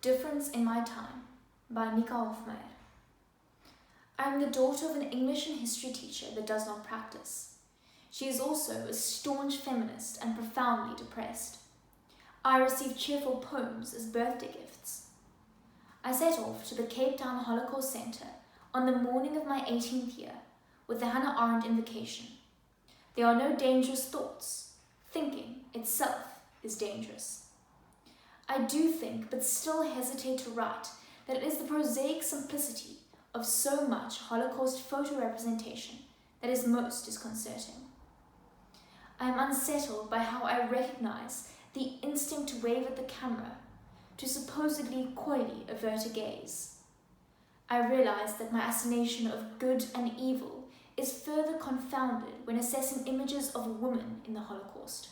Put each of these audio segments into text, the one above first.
Difference in My Time by Nika Hofmeyer. I am the daughter of an English and history teacher that does not practice. She is also a staunch feminist and profoundly depressed. I receive cheerful poems as birthday gifts. I set off to the Cape Town Holocaust Centre on the morning of my 18th year with the Hannah Arendt invocation. There are no dangerous thoughts. Thinking itself is dangerous. I do think, but still hesitate to write, that it is the prosaic simplicity of so much Holocaust photo representation that is most disconcerting. I am unsettled by how I recognize the instinct to wave at the camera, to supposedly coyly avert a gaze. I realize that my assignation of good and evil is further confounded when assessing images of women in the Holocaust.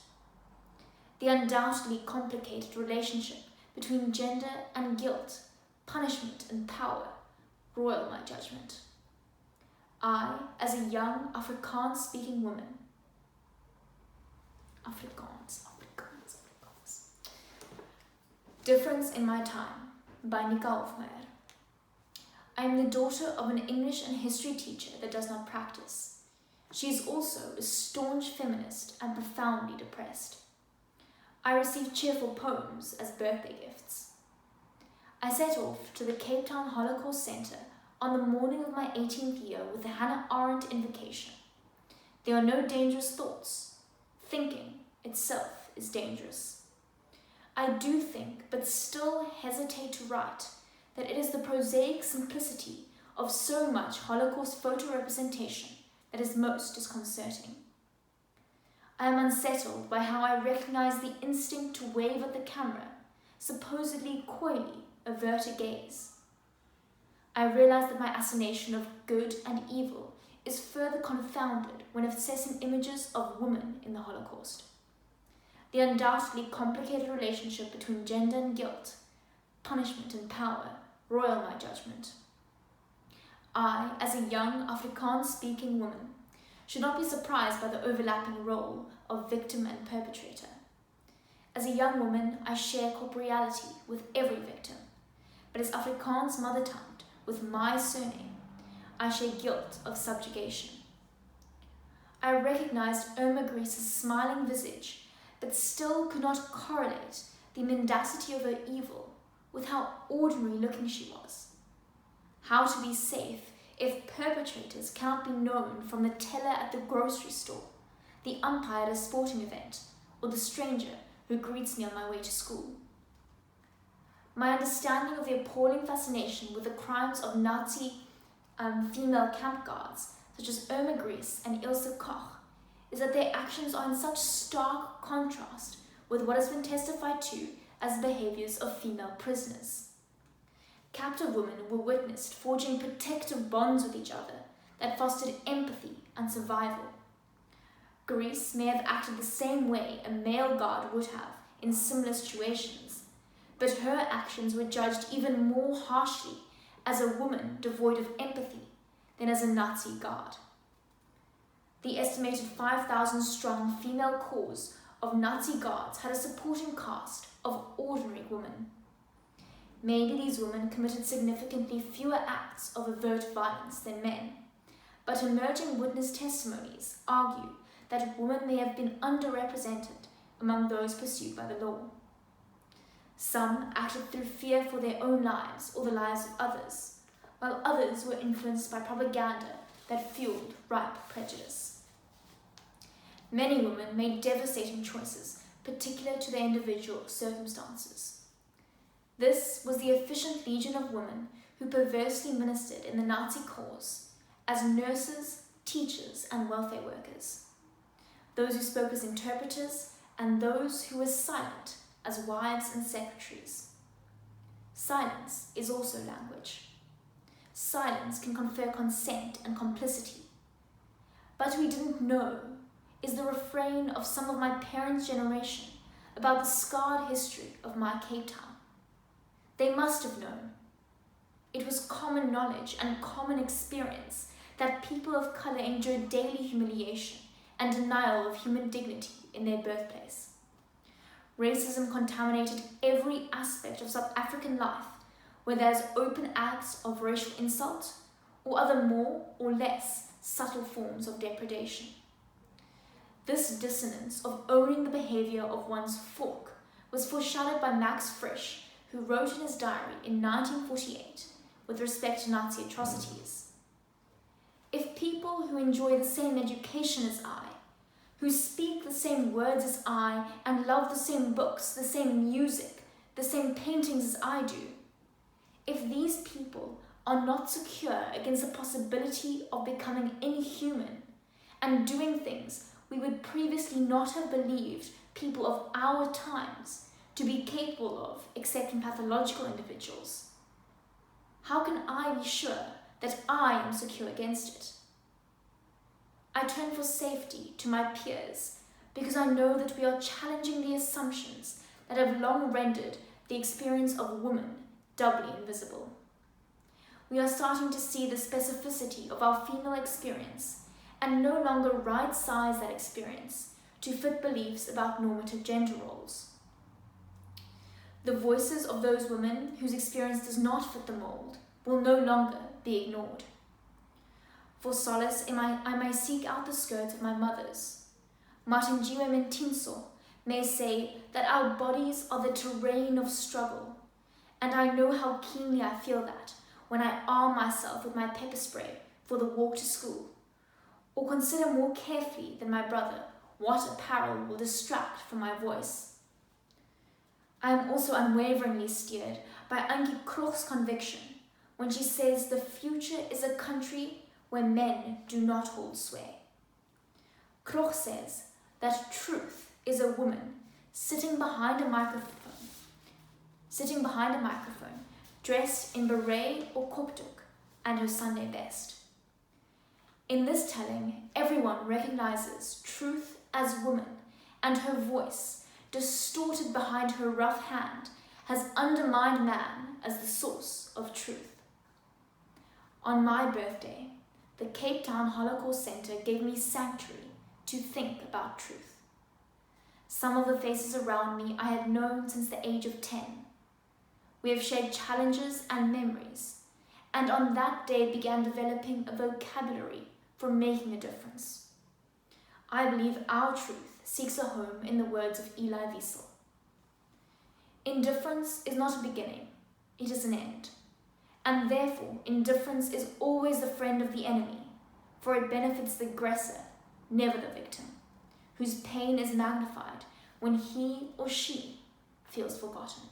The undoubtedly complicated relationship between gender and guilt, punishment and power, roil my judgment. I, as a young Afrikaans-speaking woman, Afrikaans. Difference in My Time by Nika Hofmeyer. I am the daughter of an English and history teacher that does not practice. She is also a staunch feminist and profoundly depressed. I receive cheerful poems as birthday gifts. I set off to the Cape Town Holocaust Centre on the morning of my 18th year with the Hannah Arendt invocation. There are no dangerous thoughts. Thinking itself is dangerous. I do think, but still hesitate to write, that it is the prosaic simplicity of so much Holocaust photo representation that is most disconcerting. I am unsettled by how I recognize the instinct to wave at the camera, supposedly coyly avert a gaze. I realize that my assignation of good and evil is further confounded when assessing images of women in the Holocaust. The undoubtedly complicated relationship between gender and guilt, punishment and power, roil my judgment. I, as a young Afrikaans-speaking woman, should not be surprised by the overlapping role of victim and perpetrator. As a young woman, I share corporeality with every victim, but as Afrikaans mother tongue with my surname, I share guilt of subjugation. I recognized Irma Grease's smiling visage, but still could not correlate the mendacity of her evil with how ordinary looking she was. How to be safe if perpetrators cannot be known from the teller at the grocery store, the umpire at a sporting event, or the stranger who greets me on my way to school. My understanding of the appalling fascination with the crimes of Nazi female camp guards, such as Irma Grease and Ilse Koch, is that their actions are in such stark contrast with what has been testified to as the behaviors of female prisoners. Captive women were witnessed forging protective bonds with each other that fostered empathy and survival. Grease may have acted the same way a male guard would have in similar situations, but her actions were judged even more harshly as a woman devoid of empathy than as a Nazi guard. The estimated 5,000 strong female corps of Nazi guards had a supporting cast of ordinary women. Maybe these women committed significantly fewer acts of overt violence than men, but emerging witness testimonies argue that women may have been underrepresented among those pursued by the law. Some acted through fear for their own lives or the lives of others, while others were influenced by propaganda that fueled ripe prejudice. Many women made devastating choices particular to their individual circumstances. This was the efficient legion of women who perversely ministered in the Nazi cause as nurses, teachers, and welfare workers. Those who spoke as interpreters and those who were silent as wives and secretaries. Silence is also language. Silence can confer consent and complicity. But we didn't know is the refrain of some of my parents' generation about the scarred history of my Cape Town. They must have known. It was common knowledge and common experience that people of color endured daily humiliation and denial of human dignity in their birthplace. racism contaminated every aspect of South African life, whether as open acts of racial insult or other more or less subtle forms of depredation. This dissonance of owning the behaviour of one's folk was foreshadowed by Max Frisch, who wrote in his diary in 1948 with respect to Nazi atrocities. If people who enjoy the same education as I, who speak the same words as I, and love the same books, the same music, the same paintings as I do, if these people are not secure against the possibility of becoming inhuman and doing things we would previously not have believed people of our times to be capable of except in pathological individuals, how can I be sure that I am secure against it? I turn for safety to my peers because I know that we are challenging the assumptions that have long rendered the experience of woman doubly invisible. We are starting to see the specificity of our female experience and no longer right-size that experience to fit beliefs about normative gender roles. The voices of those women whose experience does not fit the mould will no longer be ignored. For solace, I may seek out the skirts of my mothers. Matanjiwe Mintinso may say that our bodies are the terrain of struggle, and I know how keenly I feel that when I arm myself with my pepper spray for the walk to school, or consider more carefully than my brother what apparel will distract from my voice. I am also unwaveringly steered by Angie Kroch's conviction when she says the future is a country where men do not hold sway. Kroch says that truth is a woman sitting behind a microphone, dressed in beret or koptuk and her Sunday best. In this telling, everyone recognizes truth as woman, and her voice, distorted behind her rough hand, has undermined man as the source of truth. On my birthday, the Cape Town Holocaust Centre gave me sanctuary to think about truth. Some of the faces around me I had known since the age of 10. We have shared challenges and memories, and on that day began developing a vocabulary for making a difference. I believe our truth seeks a home in the words of Elie Wiesel. Indifference is not a beginning, it is an end. And therefore, indifference is always the friend of the enemy, for it benefits the aggressor, never the victim, whose pain is magnified when he or she feels forgotten.